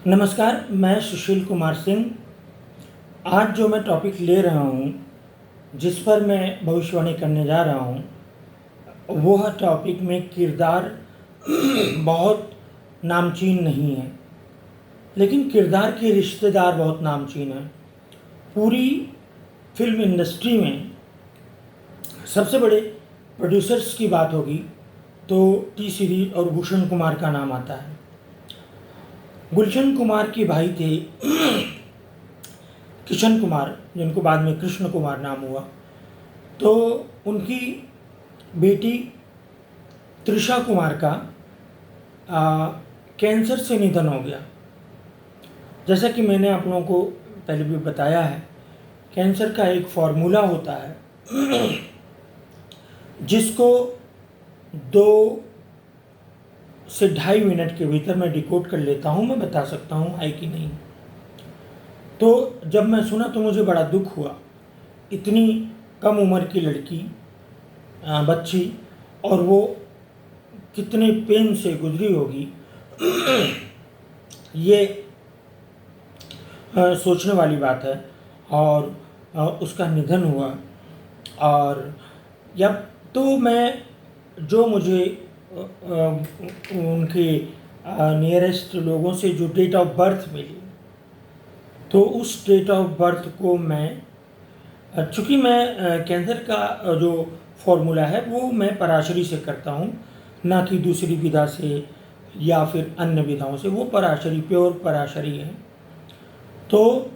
नमस्कार, मैं सुशील कुमार सिंह। आज जो मैं टॉपिक ले रहा हूँ, जिस पर मैं भविष्यवाणी करने जा रहा हूँ, वह टॉपिक में किरदार बहुत नामचीन नहीं है, लेकिन किरदार के रिश्तेदार बहुत नामचीन हैं। पूरी फिल्म इंडस्ट्री में सबसे बड़े प्रोड्यूसर्स की बात होगी तो टी सीरीज और भूषण कुमार का नाम आता है। गुलशन कुमार के भाई थे किशन कुमार, जिनको बाद में कृष्ण कुमार नाम हुआ। तो उनकी बेटी त्रिशा कुमार का कैंसर से निधन हो गया। जैसा कि मैंने आप लोगों को पहले भी बताया है, कैंसर का एक फॉर्मूला होता है जिसको 2 से 2.5 मिनट के भीतर मैं डिकोड कर लेता हूँ। मैं बता सकता हूँ है कि नहीं। तो जब मैं सुना तो मुझे बड़ा दुख हुआ। इतनी कम उम्र की लड़की, बच्ची, और वो कितने पेन से गुजरी होगी, ये सोचने वाली बात है। और उसका निधन हुआ। और जब तो मैं जो मुझे उनके नियरेस्ट लोगों से जो डेट ऑफ बर्थ मिली, तो उस डेट ऑफ बर्थ को मैं, चूँकि मैं कैंसर का जो फॉर्मूला है वो मैं पराशरी से करता हूँ, ना कि दूसरी विधा से या फिर अन्य विधाओं से। वो पराशरी, प्योर पराशरी है। तो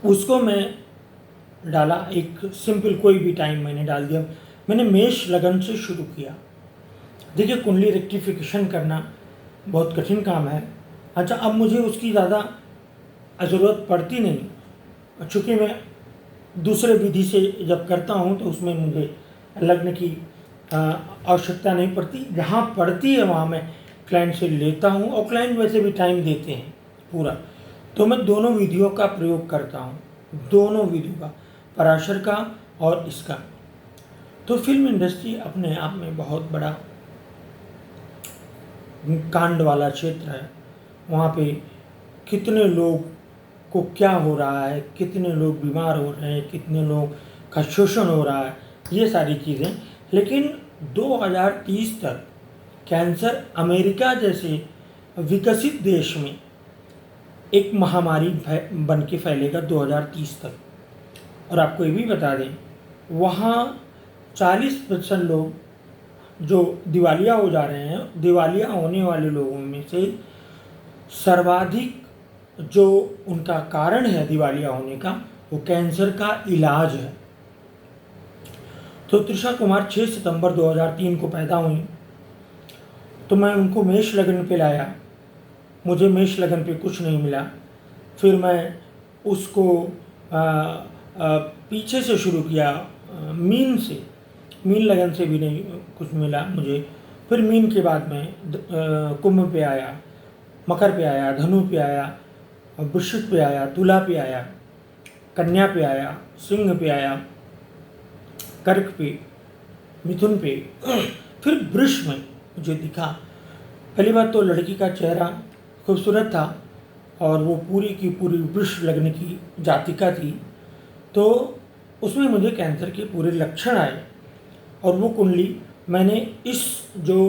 उसको मैं डाला, एक सिंपल कोई भी टाइम मैंने डाल दिया। मैंने मेष लगन से शुरू किया। देखिए, कुंडली रेक्टिफिकेशन करना बहुत कठिन काम है। अच्छा, अब मुझे उसकी ज़्यादा ज़रूरत पड़ती नहीं, चूँकि मैं दूसरे विधि से जब करता हूँ तो उसमें मुझे लग्न की आवश्यकता नहीं पड़ती। जहाँ पड़ती है वहाँ मैं क्लाइंट से लेता हूँ, और क्लाइंट वैसे भी टाइम देते हैं पूरा। तो मैं दोनों विधियों का प्रयोग करता हूँ, दोनों विधियों का, पराशर का और इसका। तो फिल्म इंडस्ट्री अपने आप में बहुत बड़ा कांड वाला क्षेत्र है। वहाँ पे कितने लोग को क्या हो रहा है, कितने लोग बीमार हो रहे हैं, कितने लोग का शोषण हो रहा है, ये सारी चीज़ें। लेकिन 2030 तक कैंसर अमेरिका जैसे विकसित देश में एक महामारी बन के फैलेगा 2030 तक। और आपको ये भी बता दें, वहाँ 40% लोग जो दिवालिया हो जा रहे हैं, दिवालिया होने वाले लोगों में से सर्वाधिक जो उनका कारण है दिवालिया होने का, वो कैंसर का इलाज है। तो त्रिशा कुमार 6 सितंबर 2003 को पैदा हुई। तो मैं उनको मेष लगन पे लाया। मुझे मेष लगन पे कुछ नहीं मिला। फिर मैं उसको पीछे से शुरू किया, मीन से। मीन लगन से भी नहीं कुछ मिला मुझे। फिर मीन के बाद में कुंभ पे आया, मकर पे आया, धनु पे आया, वृश्चिक पे आया, तुला पे आया, कन्या पे आया, सिंह पे आया, कर्क पे, मिथुन पे, फिर वृष में मुझे दिखा। पहली बात तो लड़की का चेहरा खूबसूरत था, और वो पूरी की पूरी वृष लग्न की जातिका थी। तो उसमें मुझे कैंसर के पूरे लक्षण आए। और वो कुंडली मैंने इस जो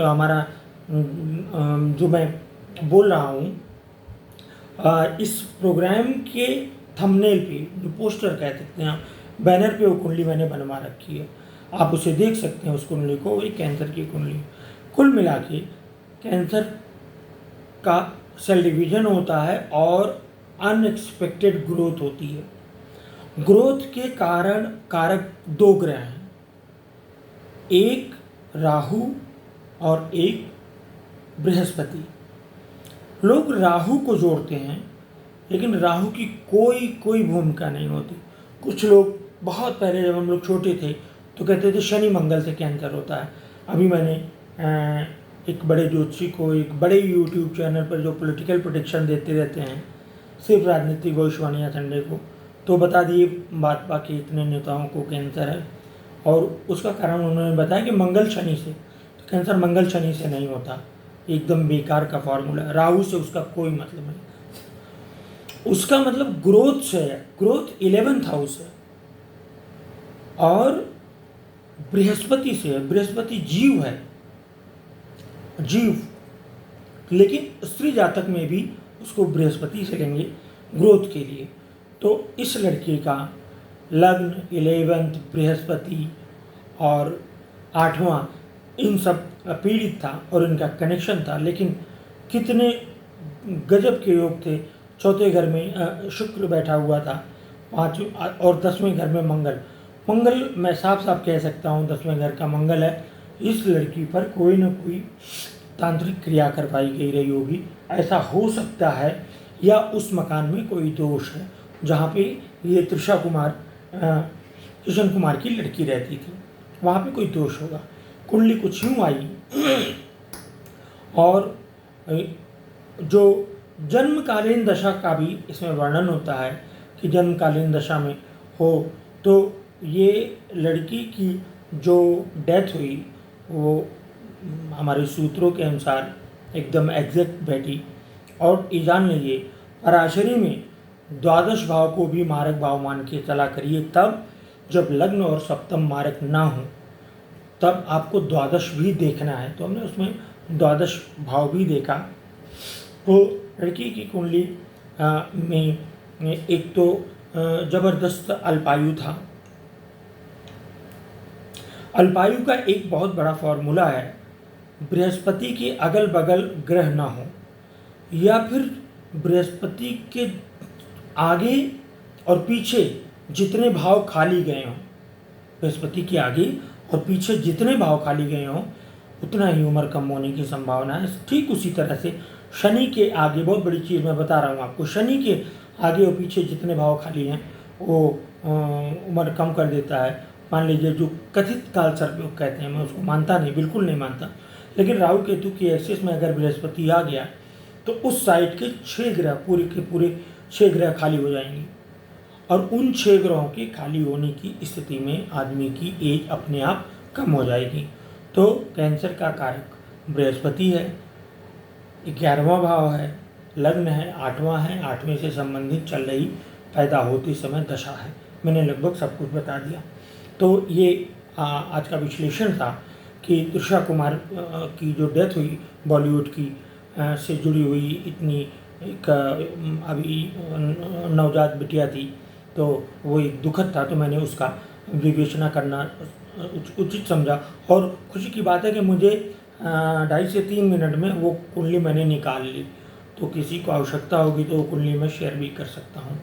हमारा जो मैं बोल रहा हूँ, इस प्रोग्राम के थंबनेल पे, जो पोस्टर कह सकते हैं, बैनर पे वो कुंडली मैंने बनवा रखी है। आप उसे देख सकते हैं, उस कुंडली को। एक कैंसर की कुंडली। कुल मिला के कैंसर का सेल डिवीजन होता है और अनएक्सपेक्टेड ग्रोथ होती है। ग्रोथ के कारण कारक 2 ग्रह हैं, एक राहु और एक बृहस्पति। लोग राहु को जोड़ते हैं, लेकिन राहु की कोई भूमिका नहीं होती। कुछ लोग बहुत पहले, जब हम लोग छोटे थे, तो कहते थे शनि मंगल से कैंसर होता है। अभी मैंने एक बड़े ज्योतिषी को, एक बड़े यूट्यूब चैनल पर जो पॉलिटिकल प्रेडिक्शन देते रहते हैं, सिर्फ राजनीतिक भविष्यवाणियाँ संडे को, तो बता दिए बाकी इतने नेताओं को कैंसर है। और उसका कारण उन्होंने बताया कि मंगल शनि से। तो कैंसर मंगल शनि से नहीं होता, एकदम बेकार का फॉर्मूला। राहु से उसका कोई मतलब नहीं। उसका मतलब ग्रोथ से है, ग्रोथ 11th हाउस है। और बृहस्पति से है, बृहस्पति जीव है, जीव। लेकिन स्त्री जातक में भी उसको बृहस्पति से लेंगे ग्रोथ के लिए। तो इस लड़के का लग्न 11th बृहस्पति और 8वां इन सब पीड़ित था और इनका कनेक्शन था। लेकिन कितने गजब के योग थे। चौथे घर में शुक्र बैठा हुआ था, 5 और 10वें घर में मंगल। मंगल मैं साफ साफ कह सकता हूँ 10वें घर का मंगल है। इस लड़की पर कोई ना कोई तांत्रिक क्रिया करवाई गई रही होगी, ऐसा हो सकता है। या उस मकान में कोई दोष है जहाँ पे ये त्रिशा कुमार किशन कुमार की लड़की रहती थी, वहाँ पे कोई दोष होगा। कुंडली कुछ यूँ आई और जो जन्मकालीन दशा का भी इसमें वर्णन होता है कि जन्मकालीन दशा में हो तो ये लड़की की जो डेथ हुई वो हमारे सूत्रों के अनुसार एकदम एग्जैक्ट बैठी। और ये जान लीजिए पराशरी में द्वादश भाव को भी मारक भाव मान के चला करिए, तब जब लग्न और सप्तम मारक ना हो तब आपको द्वादश भी देखना है। तो हमने उसमें द्वादश भाव भी देखा। तो लड़की की कुंडली में एक तो जबरदस्त अल्पायु था। अल्पायु का एक बहुत बड़ा फॉर्मूला है, बृहस्पति के अगल बगल ग्रह ना हो, या फिर बृहस्पति के आगे और पीछे जितने भाव खाली गए हों, बृहस्पति के आगे और पीछे जितने भाव खाली गए हों उतना ही उम्र कम होने की संभावना है। ठीक उसी तरह से शनि के आगे, बहुत बड़ी चीज़ मैं बता रहा हूँ आपको, शनि के आगे और पीछे जितने भाव खाली हैं वो उम्र कम कर देता है। मान लीजिए जो कथित काल सर्पयोग कहते हैं, मैं उसको मानता नहीं, बिल्कुल नहीं मानता, लेकिन राहु केतु की एक्सिस में अगर बृहस्पति आ गया तो उस साइड के 6 ग्रह पूरे के पूरे 6 ग्रह खाली हो जाएंगे। और उन 6 ग्रहों के खाली होने की स्थिति में आदमी की एज अपने आप कम हो जाएगी। तो कैंसर का कारक बृहस्पति है, 11वां भाव है, लग्न है, 8वां है, 8वें से संबंधित चल रही पैदा होते समय दशा है। मैंने लगभग सब कुछ बता दिया। तो ये आज का विश्लेषण था कि त्रिशा कुमार की जो डेथ हुई बॉलीवुड की से जुड़ी हुई इतनी एक अभी नवजात बिटिया थी, तो वो एक दुखद था। तो मैंने उसका विवेचना करना उचित समझा। और खुशी की बात है कि मुझे 2.5 से 3 मिनट में वो कुंडली मैंने निकाल ली। तो किसी को आवश्यकता होगी तो वो कुंडली मैं शेयर भी कर सकता हूँ।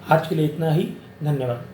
आज के लिए इतना ही, धन्यवाद।